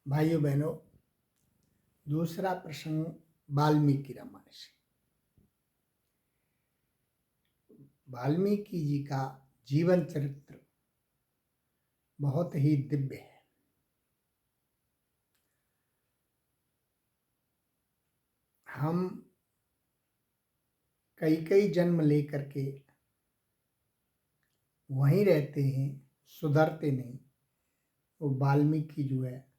भाइयों बहनों, दूसरा प्रसंग वाल्मीकि रामायण से। वाल्मीकि जी का जीवन चरित्र बहुत ही दिव्य है। हम कई कई जन्म लेकर के वहीं रहते हैं, सुधरते नहीं। वो वाल्मीकि जो है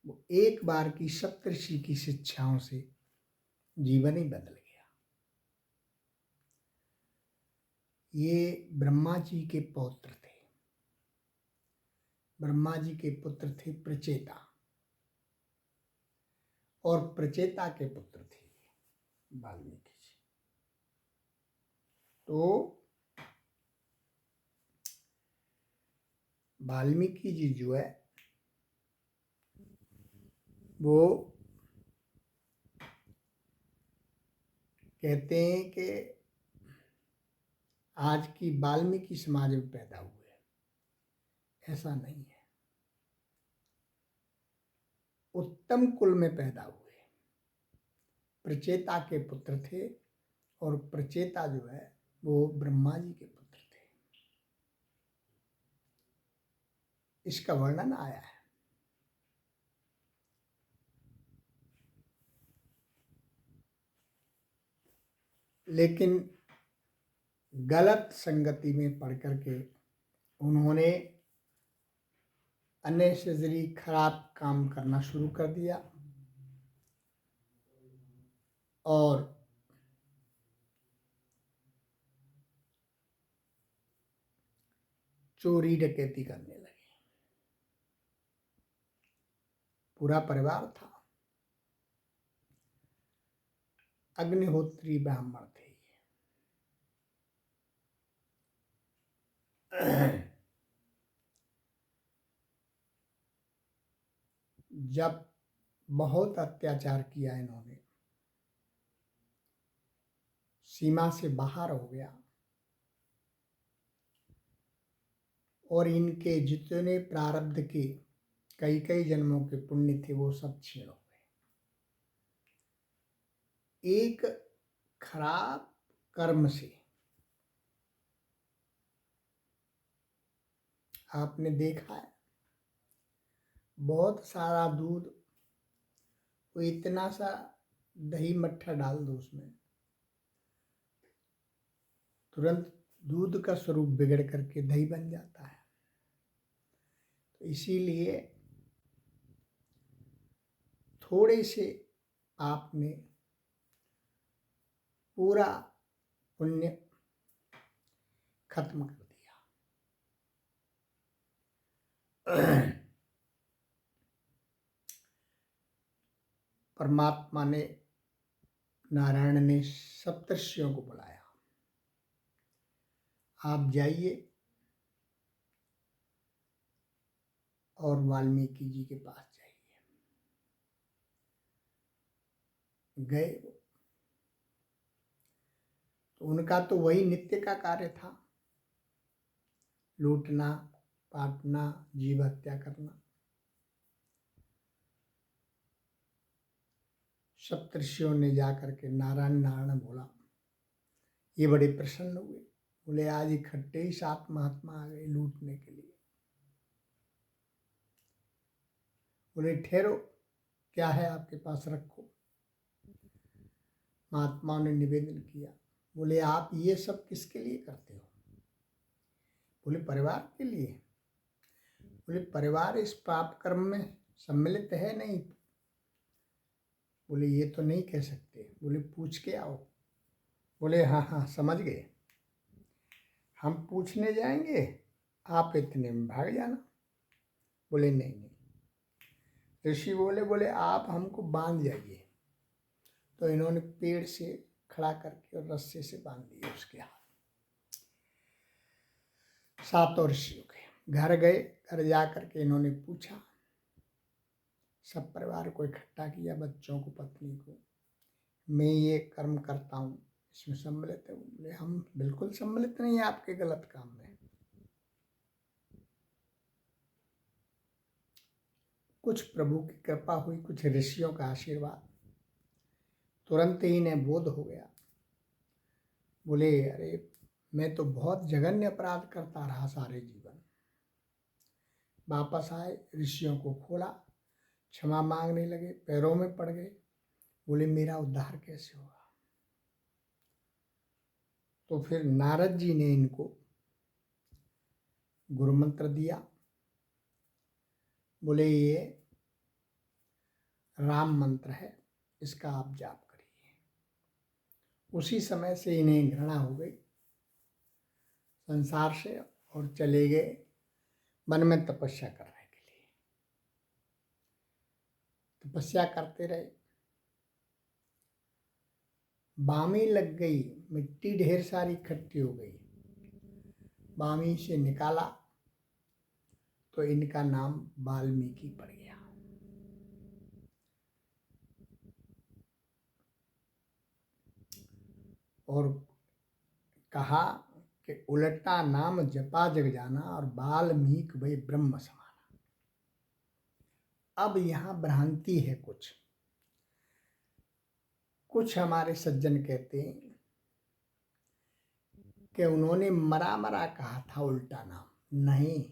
वो एक बार की सप्तऋषि की शिक्षाओं से जीवन ही बदल गया। ये ब्रह्मा जी के पौत्र थे। ब्रह्मा जी के पुत्र थे प्रचेता, और प्रचेता के पुत्र थे वाल्मीकि जी। तो वाल्मीकि जी जो है वो कहते हैं कि आज की वाल्मीकि समाज में पैदा हुए, ऐसा नहीं है। उत्तम कुल में पैदा हुए, प्रचेता के पुत्र थे, और प्रचेता जो है वो ब्रह्मा जी के पुत्र थे। इसका वर्णन आया है। लेकिन गलत संगति में पढ़ करके उन्होंने अननेसेसरी खराब काम करना शुरू कर दिया, और चोरी डकैती करने लगे। पूरा परिवार था, अग्निहोत्री ब्राह्मण थे। जब बहुत अत्याचार किया इन्होंने, सीमा से बाहर हो गया, और इनके जितने प्रारब्ध के कई कई जन्मों के पुण्य थे वो सब क्षीण हो गए। एक खराब कर्म से आपने देखा है, बहुत सारा दूध, वो इतना सा दही मट्ठा डाल दो उसमें, तुरंत दूध का स्वरूप बिगड़ करके दही बन जाता है। तो इसीलिए थोड़े से आपने पूरा पुण्य खत्म कर दिया। परमात्मा ने, नारायण ने सप्तर्षियों को बुलाया, आप जाइए और वाल्मीकि जी के पास जाइए। गए तो उनका तो वही नित्य का कार्य था, लूटना, पाटना, जीव हत्या करना। सप्तर्षियों ने जाकर के नारायण नारायण बोला। ये बड़े प्रसन्न हुए, बोले आज इकट्ठे ही 7 महात्मा आ गए लूटने के लिए। बोले ठहरो, क्या है आपके पास, रखो। महात्माओं ने निवेदन किया, बोले आप ये सब किसके लिए करते हो? बोले परिवार के लिए। बोले परिवार इस पाप कर्म में सम्मिलित है नहीं। बोले ये तो नहीं कह सकते। बोले पूछ के आओ। बोले हाँ हाँ समझ गए, हम पूछने जाएंगे, आप इतने में भाग जाना। बोले नहीं नहीं। ऋषि बोले आप हमको बांध जाइए। तो इन्होंने पेड़ से खड़ा करके और रस्से से बांध दिए उसके हाथ। 7 ऋषियों के घर गए, घर जा करके इन्होंने पूछा, सब परिवार को इकट्ठा किया, बच्चों को, पत्नी को, मैं ये कर्म करता हूँ, इसमें सम्मिलित है? बोले हम बिल्कुल सम्मिलित नहीं है आपके गलत काम में। कुछ प्रभु की कृपा हुई, कुछ ऋषियों का आशीर्वाद, तुरंत ही इन्हें बोध हो गया। बोले अरे मैं तो बहुत जघन्य अपराध करता रहा सारे जीवन। वापस आए, ऋषियों को खोला, क्षमा मांगने लगे, पैरों में पड़ गए। बोले मेरा उद्धार कैसे होगा? तो फिर नारद जी ने इनको गुरु मंत्र दिया। बोले ये राम मंत्र है, इसका आप जाप करिए। उसी समय से इन्हें घृणा हो गई संसार से और चले गए वन में तपस्या करने के लिए। तपस्या करते रहे, बामी लग गई, मिट्टी ढेर सारी इकट्ठी हो गई। बामी से निकाला तो इनका नाम वाल्मीकि पड़ गया। और कहा कि उलटा नाम जपा जग जाना और वाल्मीकि भई ब्रह्म समाना। अब यहाँ भ्रांति है। कुछ हमारे सज्जन कहते हैं कि उन्होंने मरा मरा कहा था उल्टा नाम। नहीं,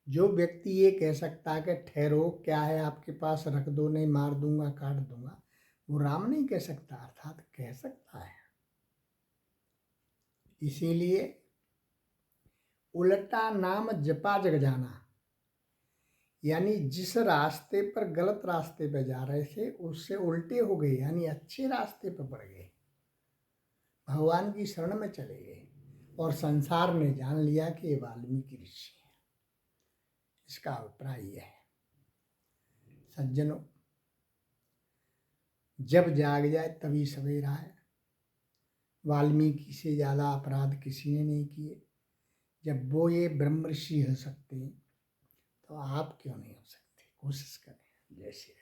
जो व्यक्ति ये कह सकता है कि ठहरो क्या है आपके पास, रख दो, नहीं मार दूंगा काट दूंगा, वो राम नहीं कह सकता, अर्थात कह सकता है। इसीलिए उल्टा नाम जपा जग जाना, यानी जिस रास्ते पर गलत रास्ते पर जा रहे थे उससे उल्टे हो गए, यानी अच्छे रास्ते पर बढ़ गए, भगवान की शरण में चले गए और संसार ने जान लिया कि ये वाल्मीकि ऋषि है। इसका अभिप्राय यह है। सज्जनों, जब जाग जाए तभी सवेरा है। वाल्मीकि से ज़्यादा अपराध किसी ने नहीं किए। जब वो ये ब्रह्म ऋषि हो सकते हैं तो आप क्यों नहीं हो सकते? कोशिश करें। जय श्री राम।